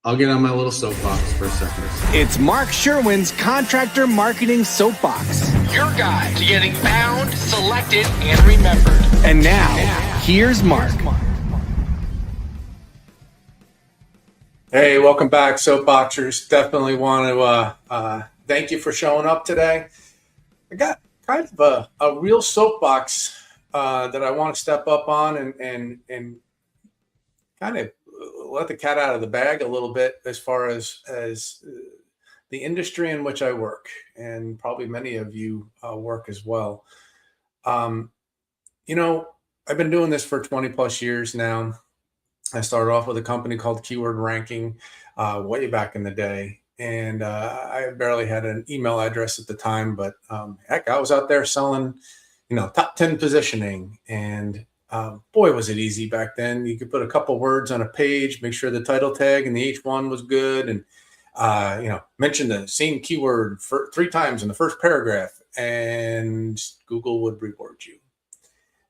I'll get on my little soapbox for a second. It's Mark Sherwin's Contractor Marketing Soapbox. Your guide to getting found, selected, and remembered. And now, here's Mark. Hey, welcome back, Soapboxers. Definitely want to thank you for showing up today. I got kind of a real soapbox that I want to step up on and kind of let the cat out of the bag a little bit as far as the industry in which I work, and probably many of you work as well. I've been doing this for 20 plus years now. I started off with a company called Keyword Ranking way back in the day. And I barely had an email address at the time, but heck, I was out there selling, top 10 positioning. And boy, was it easy back then. You could put a couple words on a page, make sure the title tag and the H1 was good. And, mention the same keyword 3 times in the first paragraph, and Google would reward you.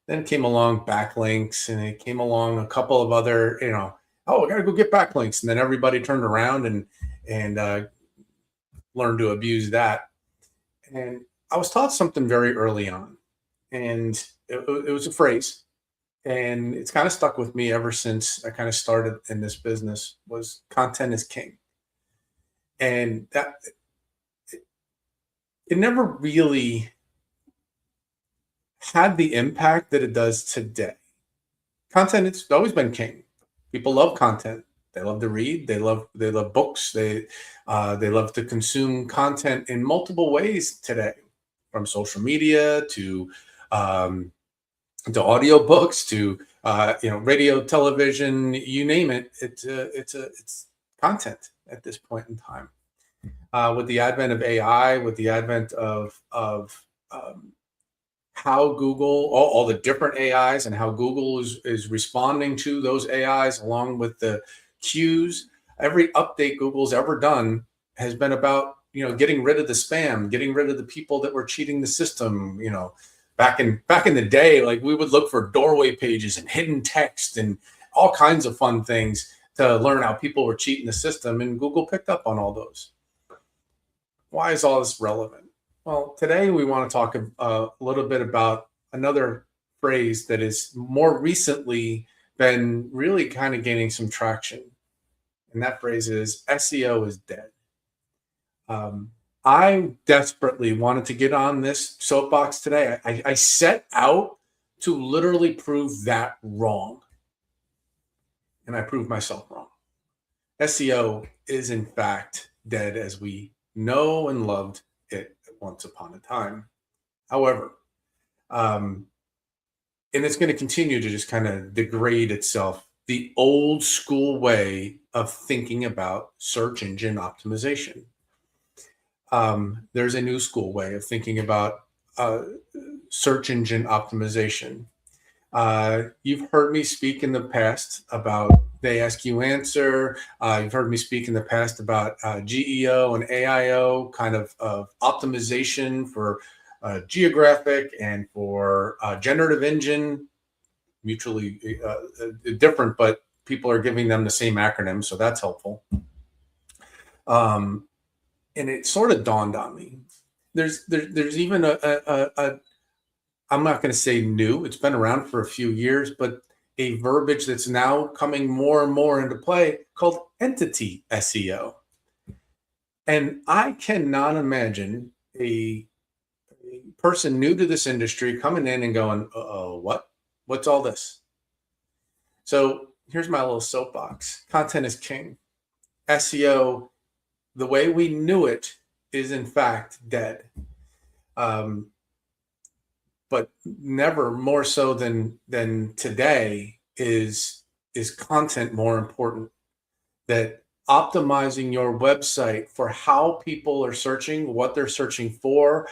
Then came along backlinks, and it came along a couple of other, I got to go get backlinks. And then everybody turned around and learned to abuse that. And I was taught something very early on, and it was a phrase, and it's kind of stuck with me ever since I kind of started in this business, was content is king. And that it never really had the impact that it does today. Content, it's always been king. People love content. They love to read. They love books. They love to consume content in multiple ways today, from social media to audio books to radio, television, you name it. It's content at this point in time. With the advent of AI, with the advent of how Google, all the different AIs and how Google is responding to those AIs, along with the cues. Every update Google's ever done has been about, getting rid of the spam, getting rid of the people that were cheating the system. Back in the day, like, we would look for doorway pages and hidden text and all kinds of fun things to learn how people were cheating the system, and Google picked up on all those. Why is all this relevant? Well, today we want to talk a little bit about another phrase that is more recently been really kind of gaining some traction. And that phrase is SEO is dead. I desperately wanted to get on this soapbox today. I set out to literally prove that wrong. And I proved myself wrong. SEO is in fact dead as we know and loved it once upon a time. However, and it's going to continue to just kind of degrade itself, the old school way of thinking about search engine optimization. There's a new school way of thinking about search engine optimization. You've heard me speak in the past about they ask you answer. You've heard me speak in the past about GEO and AIO, kind of optimization for geographic and for generative engine, mutually different, but people are giving them the same acronym, so that's helpful. And it sort of dawned on me. There's even a I'm not going to say new, it's been around for a few years, but a verbiage that's now coming more and more into play called Entity SEO. And I cannot imagine a person new to this industry coming in and going, what's all this? So here's my little soapbox. Content is king. SEO, the way we knew it, is in fact dead. But never more so than today is content more important. That optimizing your website for how people are searching, what they're searching for,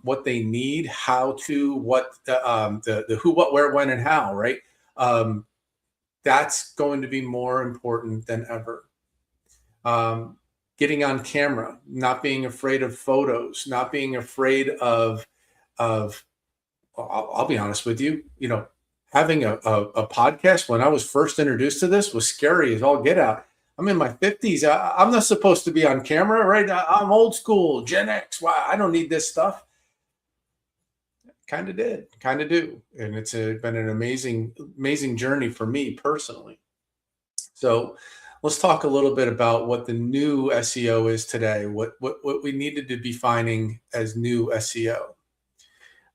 what they need, how to, what the who, what, where, when, and how, right? That's going to be more important than ever. Getting on camera, not being afraid of photos, not being afraid of I'll be honest with you, having a podcast when I was first introduced to this was scary as all get out. I'm in my 50s. I'm not supposed to be on camera, right? I'm old school, Gen X. Why? I don't need this stuff. Kind of did, kind of do. And it's been an amazing journey for me personally. So let's talk a little bit about what the new SEO is today, what we needed to be defining as new SEO.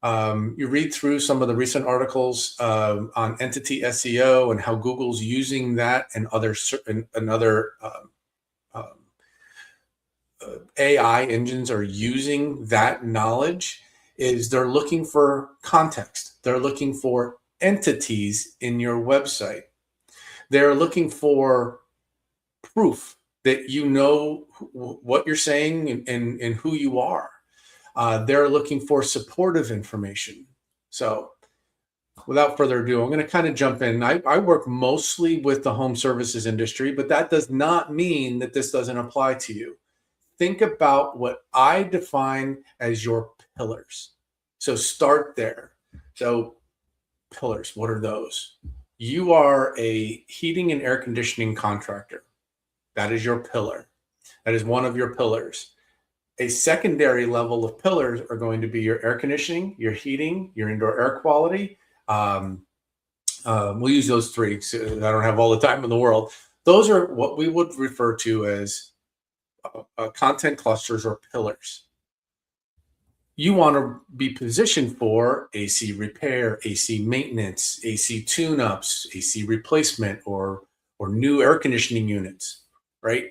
You read through some of the recent articles on Entity SEO and how Google's using that and other AI engines are using that knowledge. Is they're looking for context. They're looking for entities in your website. They're looking for proof that you know what you're saying and who you are. They're looking for supportive information. So without further ado, I'm going to kind of jump in. I work mostly with the home services industry, but that does not mean that this doesn't apply to you. Think about what I define as your pillars. So start there. So pillars, what are those? You are a heating and air conditioning contractor. That is your pillar. That is one of your pillars. A secondary level of pillars are going to be your air conditioning, your heating, your indoor air quality. We'll use those three. So I don't have all the time in the world. Those are what we would refer to as content clusters or pillars. You want to be positioned for AC repair, AC maintenance, AC tune-ups, AC replacement, or new air conditioning units, right?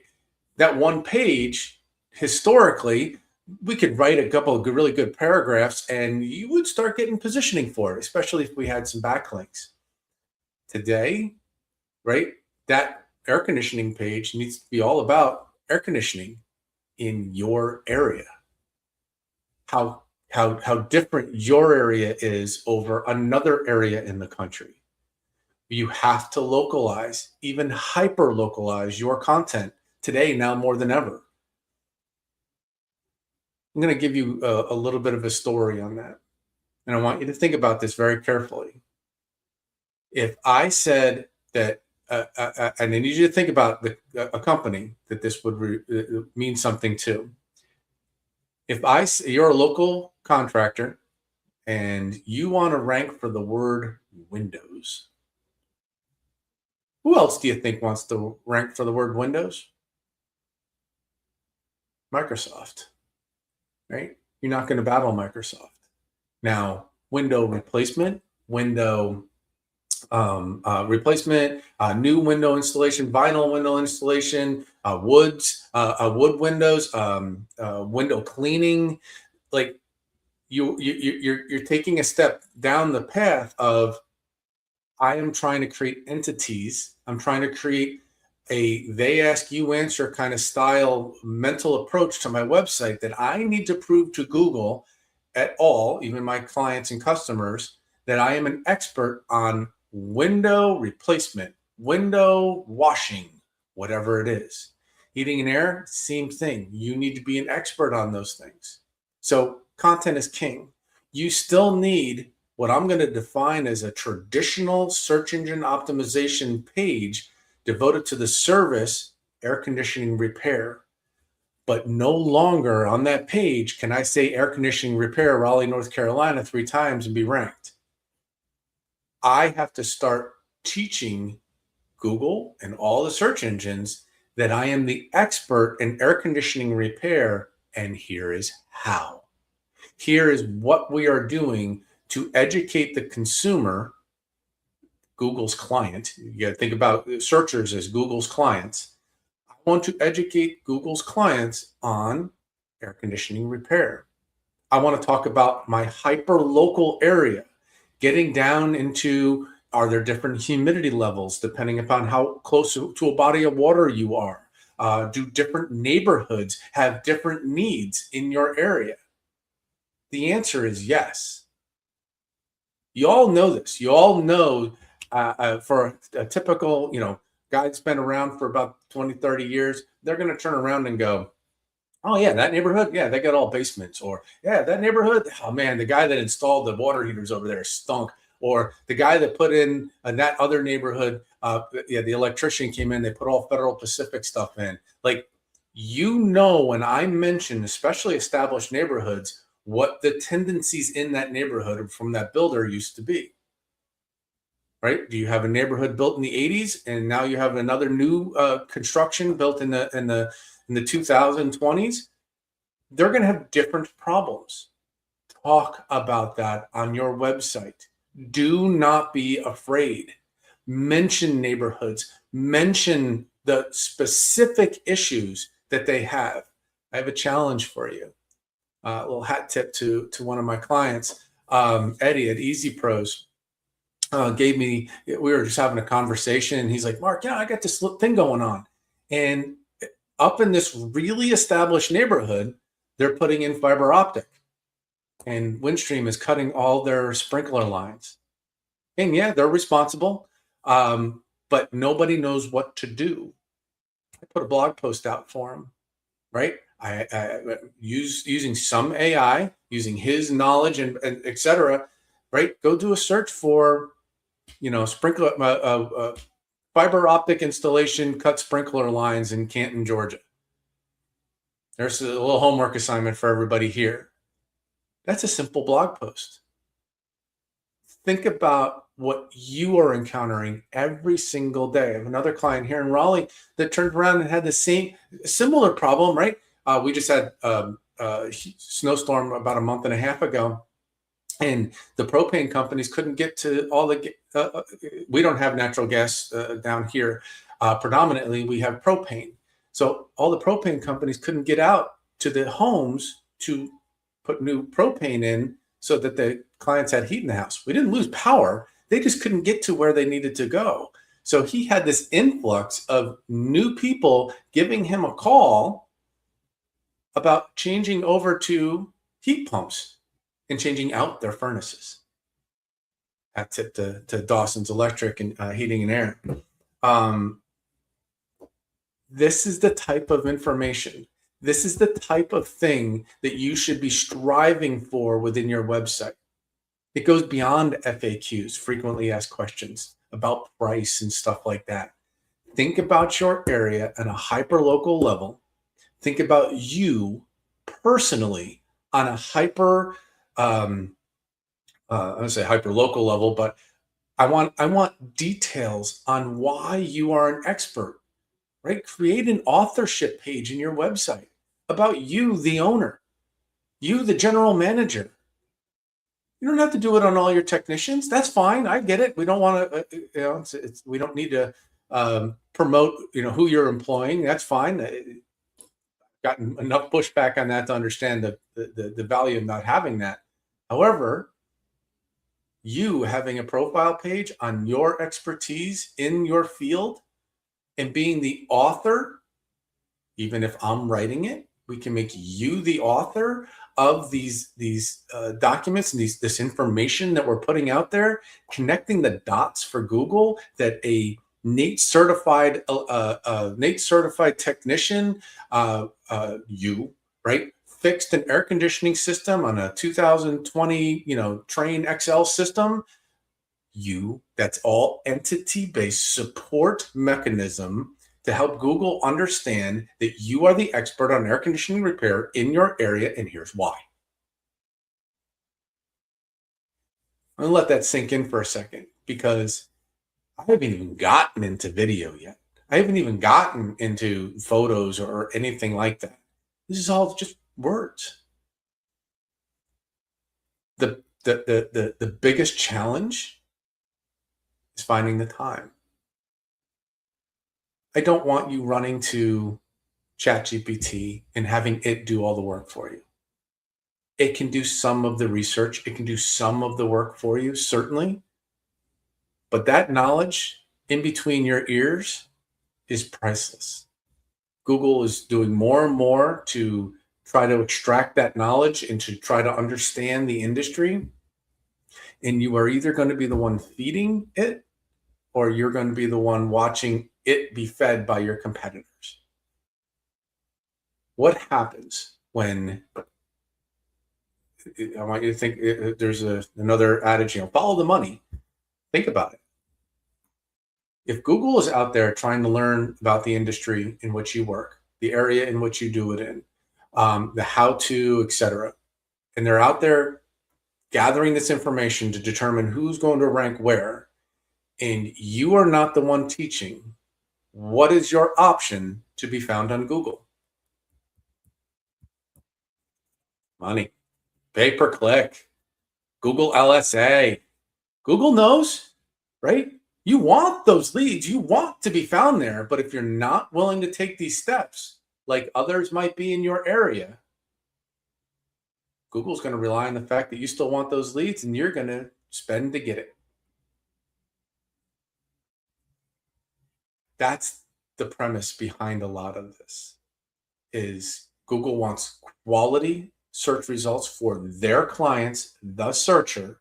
That one page, historically, we could write a couple of really good paragraphs and you would start getting positioning for it, especially if we had some backlinks. Today, right, that air conditioning page needs to be all about air conditioning in your area. How different your area is over another area in the country. You have to localize, even hyper localize your content today, now more than ever. I'm going to give you a little bit of a story on that. And I want you to think about this very carefully. If I said that, and I need you to think about a company that this would mean something to. If you're a local contractor and you want to rank for the word Windows, who else do you think wants to rank for the word Windows? Microsoft, right? You're not going to battle Microsoft. Now, window replacement, window replacement, new window installation, vinyl window installation, wood windows, window cleaning. Like you're taking a step down the path of, I am trying to create entities. I'm trying to create a they ask you answer kind of style mental approach to my website that I need to prove to Google at all, even my clients and customers, that I am an expert on window replacement, window washing, whatever it is. Heating and air, same thing. You need to be an expert on those things. So content is king. You still need what I'm going to define as a traditional search engine optimization page devoted to the service air conditioning repair. But no longer on that page can I say air conditioning repair, Raleigh, North Carolina 3 times and be ranked. I have to start teaching Google and all the search engines that I am the expert in air conditioning repair, and here is how. Here is what we are doing to educate the consumer, Google's client. You got to think about searchers as Google's clients. I want to educate Google's clients on air conditioning repair. I want to talk about my hyper local area, getting down into, are there different humidity levels depending upon how close to a body of water you are? Do different neighborhoods have different needs in your area? The answer is yes. You all know this. You all know for a typical, guy that's been around for about 20, 30 years, they're going to turn around and go, oh yeah, that neighborhood, yeah, they got all basements. Or yeah, that neighborhood, oh man, the guy that installed the water heaters over there stunk. or the guy that put in that other neighborhood, the electrician came in, they put all Federal Pacific stuff in. Like, when I mention especially established neighborhoods, what the tendencies in that neighborhood from that builder used to be. Right? Do you have a neighborhood built in the 80s and now you have another new construction built in the 2020s? They're going to have different problems. Talk about that on your website. Do not be afraid. Mention neighborhoods. Mention the specific issues that they have. I have a challenge for you. A little hat tip to one of my clients, Eddie at Easy Pros. Gave me, we were just having a conversation and he's like, Mark, I got this thing going on. And up in this really established neighborhood, they're putting in fiber optic and Windstream is cutting all their sprinkler lines. And yeah, they're responsible, but nobody knows what to do. I put a blog post out for them, right? I using some AI, using his knowledge and et cetera, right? Go do a search for, sprinkler, fiber optic installation, cut sprinkler lines in Canton, Georgia. There's a little homework assignment for everybody here. That's a simple blog post. Think about what you are encountering every single day. I have another client here in Raleigh that turned around and had the similar problem, right? We just had a snowstorm about a month and a half ago, and the propane companies couldn't get to all the, we don't have natural gas down here. Predominantly, we have propane. So all the propane companies couldn't get out to the homes to put new propane in so that the clients had heat in the house. We didn't lose power. They just couldn't get to where they needed to go. So he had this influx of new people giving him a call about changing over to heat pumps and changing out their furnaces. That's it to Dawson's Electric and Heating and Air. This is the type of information. This is the type of thing that you should be striving for within your website. It goes beyond FAQs, frequently asked questions about price and stuff like that. Think about your area on a hyper-local level. Think about you personally on a I would say hyper-local level, but I want details on why you are an expert. Right? Create an authorship page in your website about you, the owner, you, the general manager. You don't have to do it on all your technicians. That's fine. I get it. We don't want to, we don't need to promote, who you're employing. That's fine. Gotten enough pushback on that to understand the value of not having that. However, you having a profile page on your expertise in your field and being the author, even if I'm writing it, we can make you the author of these documents and this information that we're putting out there, connecting the dots for Google that a NATE certified technician, right, fixed an air conditioning system on a 2020 Train XL system. That's all entity-based support mechanism to help Google understand that you are the expert on air conditioning repair in your area, and here's why. I'm gonna let that sink in for a second because I haven't even gotten into video yet. I haven't even gotten into photos or anything like that. This is all just words. The biggest challenge is finding the time. I don't want you running to ChatGPT and having it do all the work for you. It can do some of the research. It can do some of the work for you, certainly. But that knowledge in between your ears is priceless. Google is doing more and more to try to extract that knowledge and to try to understand the industry. And you are either going to be the one feeding it or you're going to be the one watching it be fed by your competitors. What happens when, I want you to think, there's another adage, follow the money. Think about it. If Google is out there trying to learn about the industry in which you work, the area in which you do it in, the how-to, etc., and they're out there gathering this information to determine who's going to rank where, and you are not the one teaching, what is your option to be found on Google? Money, pay per click, Google LSA. Google knows, right? You want those leads. You want to be found there. But if you're not willing to take these steps, like others might be in your area, Google's going to rely on the fact that you still want those leads and you're going to spend to get it. That's the premise behind a lot of this, is Google wants quality search results for their clients, the searcher.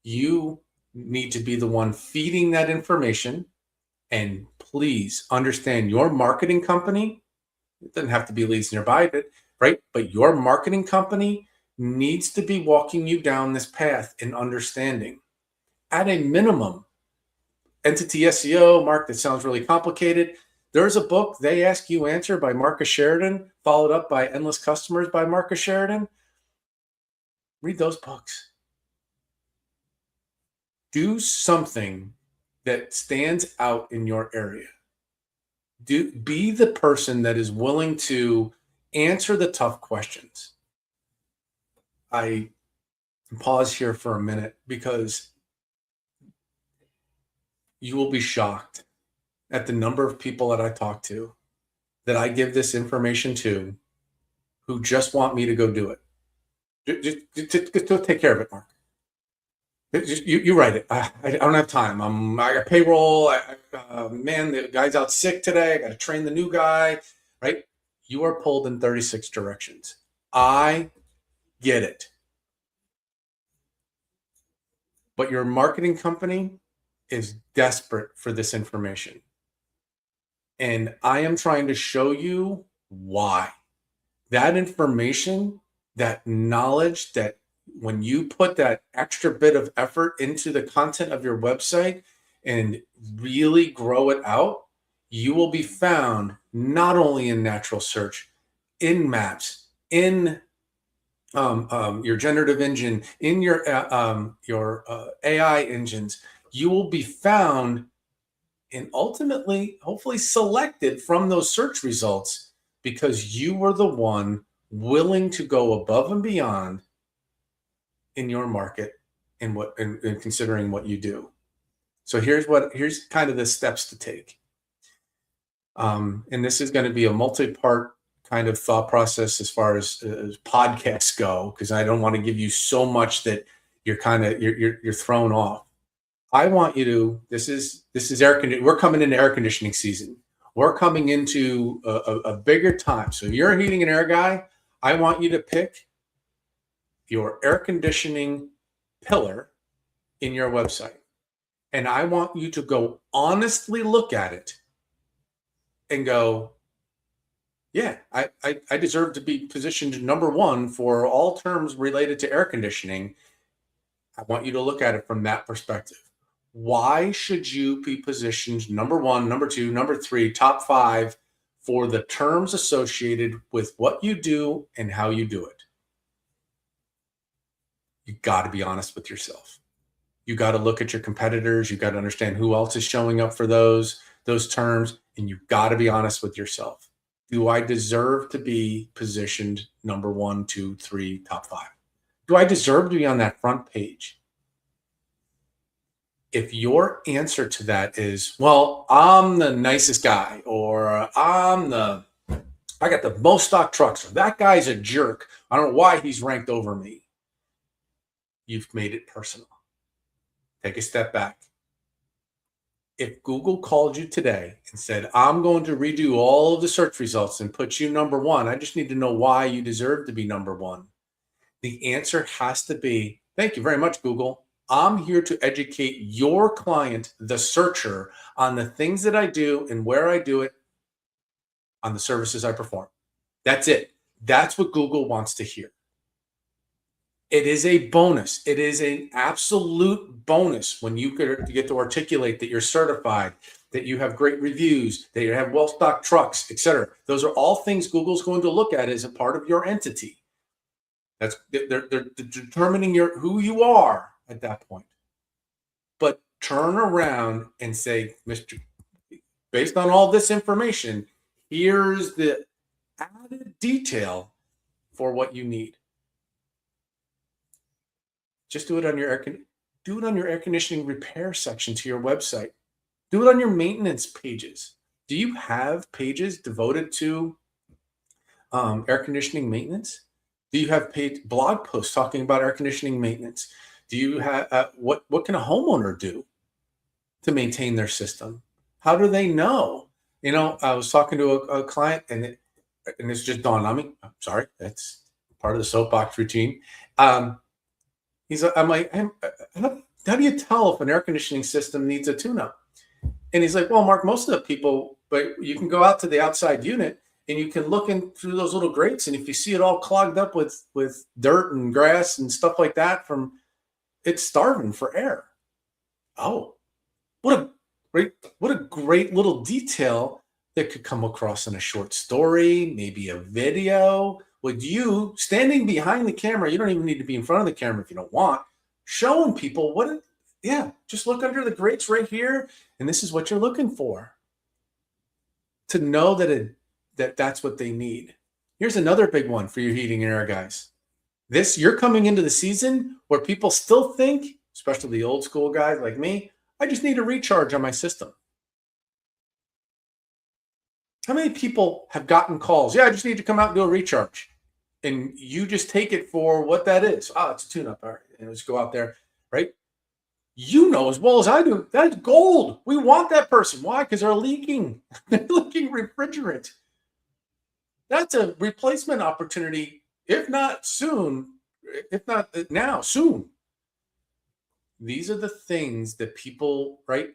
You need to be the one feeding that information. And please understand, your marketing company, it doesn't have to be leads nearby, right? But your marketing company needs to be walking you down this path and understanding. At a minimum, Entity SEO, Mark, that sounds really complicated. There's a book, They Ask You Answer by Marcus Sheridan, followed up by Endless Customers by Marcus Sheridan. Read those books. Do something that stands out in your area. Be the person that is willing to answer the tough questions. I pause here for a minute because you will be shocked at the number of people that I talk to, that I give this information to, who just want me to go do it. Just take care of it, Mark. You write it. I don't have time. I got payroll. Man, the guy's out sick today. I got to train the new guy, right? You are pulled in 36 directions. I get it. But your marketing company is desperate for this information. And I am trying to show you why. That information, that knowledge, that when you put that extra bit of effort into the content of your website and really grow it out, you will be found not only in natural search, in maps, in your generative engine, in your AI engines. You will be found and ultimately, hopefully, selected from those search results because you were the one willing to go above and beyond in your market and considering what you do. So here's kind of the steps to take. And this is going to be a multi-part kind of thought process as far as podcasts go, because I don't want to give you so much that you're thrown off. I want you to, this is we're coming into air conditioning season. We're coming into a bigger time. So if you're a heating and air guy, I want you to pick your air conditioning pillar in your website. And I want you to go honestly look at it and go, yeah, I deserve to be positioned number one for all terms related to air conditioning. I want you to look at it from that perspective. Why should you be positioned number one, number two, number three, top five for the terms associated with what you do and how you do it? You got to be honest with yourself. You got to look at your competitors. You got to understand who else is showing up for those terms, and you got to be honest with yourself. Do I deserve to be positioned number one, two, three, top five? Do I deserve to be on that front page? If your answer to that is, well, I'm the nicest guy, or I got the most stock trucks, or that guy's a jerk, I don't know why he's ranked over me, you've made it personal. Take a step back. If Google called you today and said, I'm going to redo all of the search results and put you number one, I just need to know why you deserve to be number one. The answer has to be, thank you very much, Google. I'm here to educate your client, the searcher, on the things that I do and where I do it, on the services I perform. That's it. That's what Google wants to hear. It is a bonus. It is an absolute bonus when you get to articulate that you're certified, that you have great reviews, that you have well-stocked trucks, etc. Those are all things Google's going to look at as a part of your entity. They're determining who you are at that point. But turn around and say, Mr. Based on all this information, here's the added detail for what you need. Just do it on your air conditioning repair section to your website. Do it on your maintenance pages. Do you have pages devoted to air conditioning maintenance? Do you have blog posts talking about air conditioning maintenance? Do you have what can a homeowner do to maintain their system? How do they know? You know, I was talking to a client, and it's just dawned on me. I'm sorry, that's part of the soapbox routine. I'm like, how do you tell if an air conditioning system needs a tune-up? And he's like, well, Mark, most of the people, but you can go out to the outside unit and you can look in through those little grates, and if you see it all clogged up with dirt and grass and stuff like that, it's starving for air. Oh, what a great little detail that could come across in a short story, maybe a video. With you standing behind the camera, you don't even need to be in front of the camera if you don't want, showing people just look under the grates right here, and this is what you're looking for. To know that's what they need. Here's another big one for your heating and air guys. You're coming into the season where people still think, especially the old school guys like me, I just need a recharge on my system. How many people have gotten calls? Yeah, I just need to come out and do a recharge. And you just take it for what that is. Oh, it's a tune-up. All right. And let's go out there, right? You know as well as I do, that's gold. We want that person. Why? Because they're leaking. They're leaking refrigerant. That's a replacement opportunity, if not soon, if not now, soon. These are the things that people, right,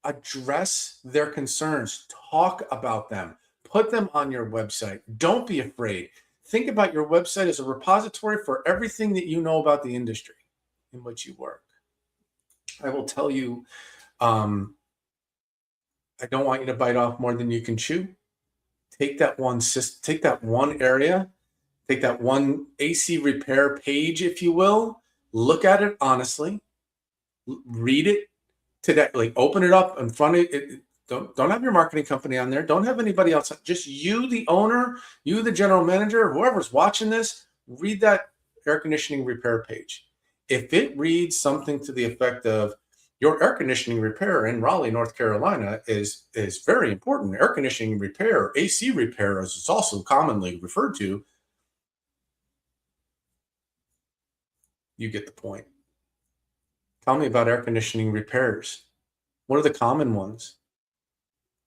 address their concerns, talk about them, put them on your website. Don't be afraid. Think about your website as a repository for everything that you know about the industry in which you work. I will tell you, I don't want you to bite off more than you can chew. Take that one area, take that one AC repair page, if you will, look at it honestly, read it today, like open it up in front of it. Don't have your marketing company on there. Don't have anybody else. Just you, the owner, you, the general manager, whoever's watching this, read that air conditioning repair page. If it reads something to the effect of your air conditioning repair in Raleigh, North Carolina is very important. Air conditioning repair, AC repair, as it's also commonly referred to, you get the point. Tell me about air conditioning repairs. What are the common ones?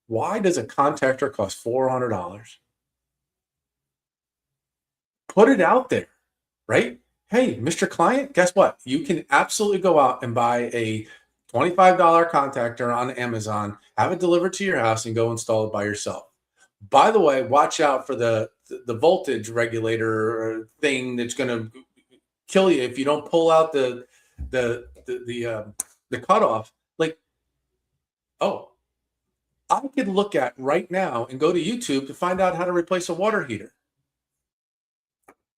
Why does a contactor cost $400? Put it out there, right? Hey, Mr. Client, guess what? You can absolutely go out and buy a $25 contactor on Amazon, have it delivered to your house, and go install it by yourself. By the way, watch out for the voltage regulator thing that's going to kill you if you don't pull out the cutoff. Like, oh, I could look at right now and go to YouTube to find out how to replace a water heater.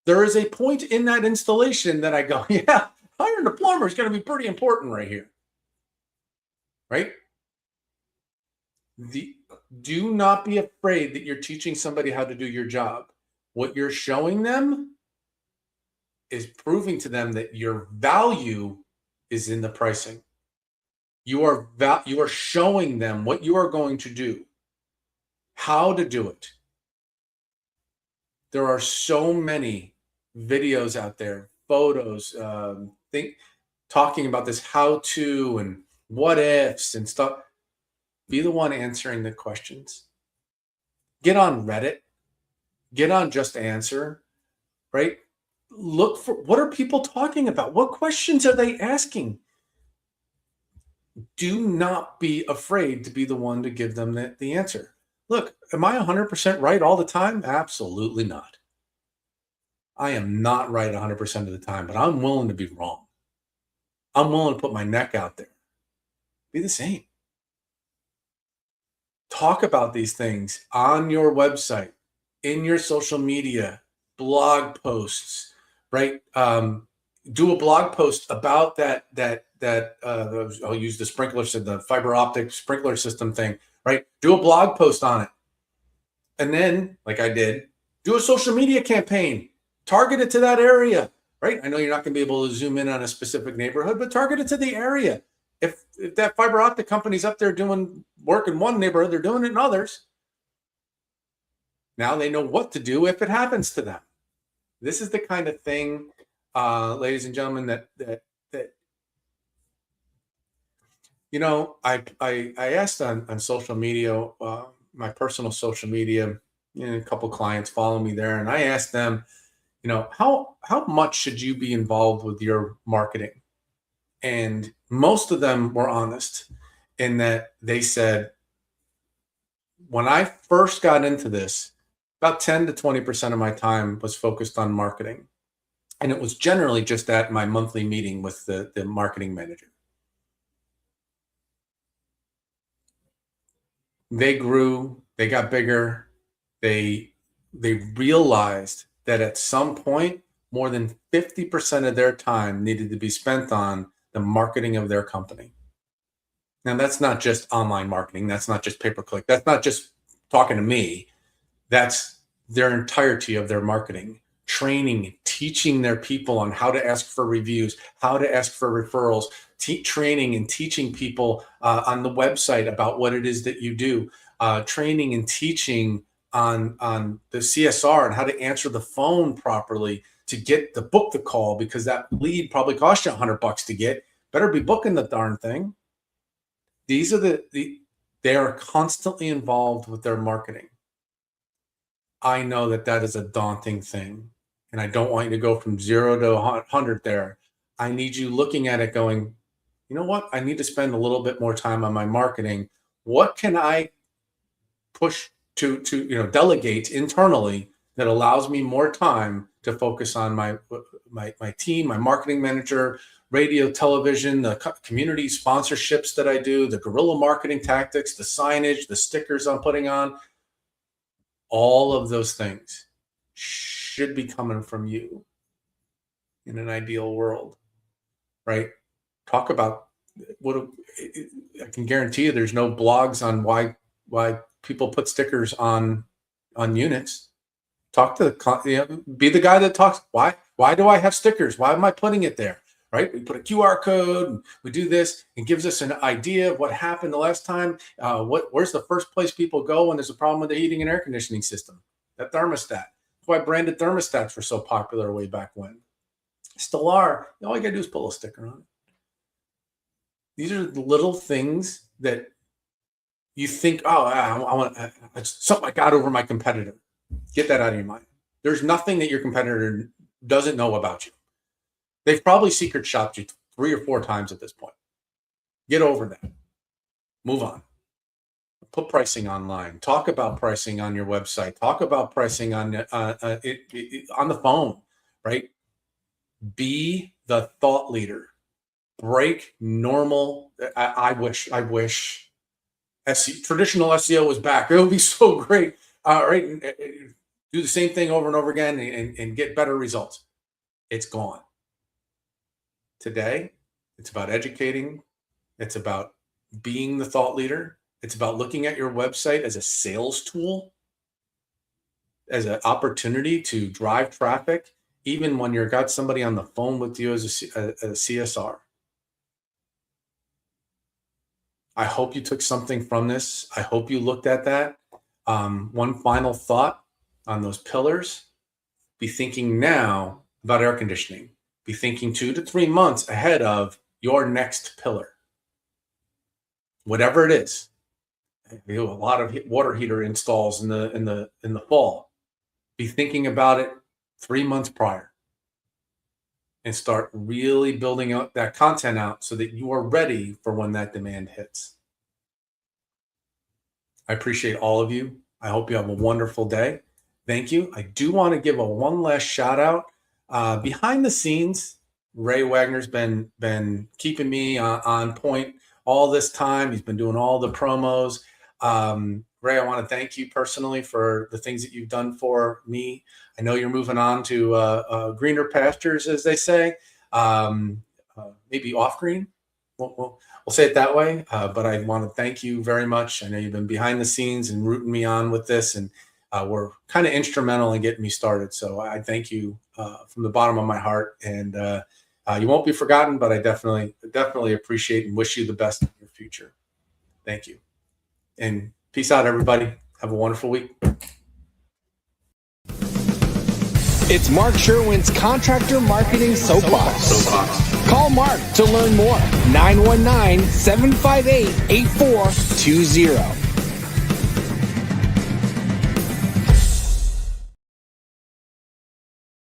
There is a point in that installation that I go, yeah, hiring a plumber is going to be pretty important right here. Right? Do not be afraid that you're teaching somebody how to do your job. What you're showing them is proving to them that your value is in the pricing. You are showing them what you are going to do, how to do it. There are so many videos out there, photos, talking about this how-to and what ifs and stuff. Be the one answering the questions. Get on Reddit. Get on Just Answer, right? Look for, what are people talking about? What questions are they asking? Do not be afraid to be the one to give them the answer. Look, am I 100% right all the time? Absolutely not. I am not right 100% of the time, but I'm willing to be wrong. I'm willing to put my neck out there. Be the same. Talk about these things on your website, in your social media, blog posts, right? Do a blog post about I'll use the fiber optic sprinkler system thing, right? Do a blog post on it. And then, like I did, do a social media campaign, target it to that area, right? I know you're not going to be able to zoom in on a specific neighborhood, but target it to the area. If that fiber optic company's up there doing work in one neighborhood, they're doing it in others. Now they know what to do if it happens to them. This is the kind of thing, ladies and gentlemen, that I asked on social media, my personal social media, a couple clients follow me there, and I asked them, how much should you be involved with your marketing? And most of them were honest in that they said, when I first got into this, about 10 to 20% of my time was focused on marketing. And it was generally just at my monthly meeting with the marketing manager. They grew, they got bigger. They realized that at some point, more than 50% of their time needed to be spent on the marketing of their company. Now, that's not just online marketing. That's not just pay-per-click. That's not just talking to me. That's their entirety of their marketing, training, teaching their people on how to ask for reviews, how to ask for referrals, training and teaching people on the website about what it is that you do, training and teaching on the CSR and how to answer the phone properly to book the call, because that lead probably cost you $100 to get. Better be booking the darn thing. These are they are constantly involved with their marketing. I know that is a daunting thing, and I don't want you to go from 0 to 100 there. I need you looking at it going, you know what? I need to spend a little bit more time on my marketing. What can I push to delegate internally that allows me more time to focus on my team, my marketing manager, radio, television, the community sponsorships that I do, the guerrilla marketing tactics, the signage, the stickers I'm putting on. All of those things should be coming from you in an ideal world, right? Talk about I can guarantee you there's no blogs on why people put stickers on units. Talk to be the guy that talks. Why do I have stickers? Why am I putting it there? Right? We put a QR code, and we do this, and gives us an idea of what happened the last time. Where's the first place people go when there's a problem with the heating and air conditioning system? That thermostat. That's why branded thermostats were so popular way back when. Still are. All you gotta do is pull a sticker on it. These are the little things that you think, I want it's something I got over my competitor. Get that out of your mind. There's nothing that your competitor doesn't know about you. They've probably secret shopped you 3 or 4 times at this point. Get over that. Move on. Put pricing online. Talk about pricing on your website. Talk about pricing on the phone, right? Be the thought leader. Break normal. I wish traditional SEO was back. It would be so great. Right? Do the same thing over and over again and get better results. It's gone. Today, it's about educating. It's about being the thought leader. It's about looking at your website as a sales tool, as an opportunity to drive traffic, even when you've got somebody on the phone with you as a CSR. I hope you took something from this. I hope you looked at that. One final thought on those pillars. Be thinking now about air conditioning. Be thinking 2 to 3 months ahead of your next pillar. Whatever it is. We do a lot of water heater installs in the fall. Be thinking about it 3 months prior. And start really building up that content out so that you are ready for when that demand hits. I appreciate all of you. I hope you have a wonderful day. thank you. I do want to give one last shout out. Behind the scenes, Ray Wagner's been keeping me on point all this time. He's been doing all the promos. Ray, I want to thank you personally for the things that you've done for me. I know you're moving on to greener pastures, as they say, maybe off green. We'll say it that way. But I want to thank you very much. I know you've been behind the scenes and rooting me on with this, and were kind of instrumental in getting me started. So I thank you from the bottom of my heart. And you won't be forgotten, but I definitely appreciate and wish you the best in your future. Thank you. And peace out, everybody. Have a wonderful week. It's Mark Sherwin's Contractor Marketing Soapbox. Call Mark to learn more. 919-758-8420.